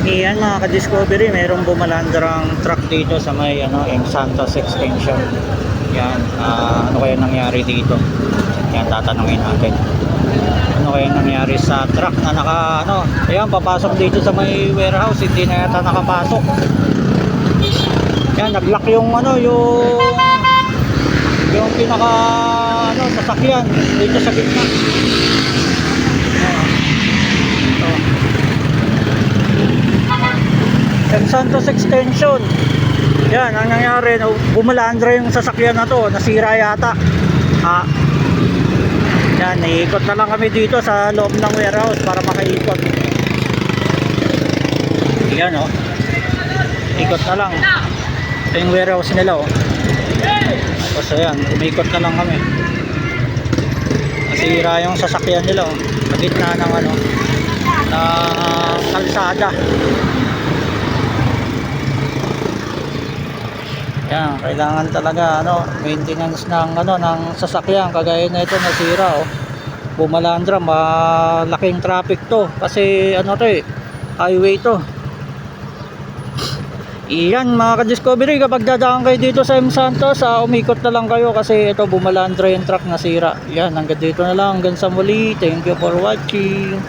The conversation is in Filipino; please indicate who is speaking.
Speaker 1: Iyan mga ka-discovery, mayroong bumalandrang truck dito sa may M. Santos extension. Yan, ano kaya nangyari dito? Yan, tatanungin natin. Ano kaya nangyari sa truck na ayan, papasok dito sa may warehouse, hindi na yata nakapasok. Yan, nag-lock yung yung pinaka sasakyan dito sa gitna. M. Santos extension. Yan ang nangyari, bumalandra yung sasakyan na to, nasira yata. Yan, iikot na lang kami dito sa loob ng warehouse para makaikot. Yan ikot na lang. Ito yung warehouse nila Tapos ayan, umikot na lang kami. Nasira yung sasakyan nila sa gitna ng kalsada. Yan, kailangan talaga maintenance ng ng sasakyan kagaya na ito nasira bumalandra, malaking traffic to kasi highway to. Iyan mga ka-discovery, kapag dadaan kayo dito sa M. Santos, umikot na lang kayo kasi ito bumalandra yung truck nasira. Yan, hanggang dito na lang, hanggang sa muli. Thank you for watching.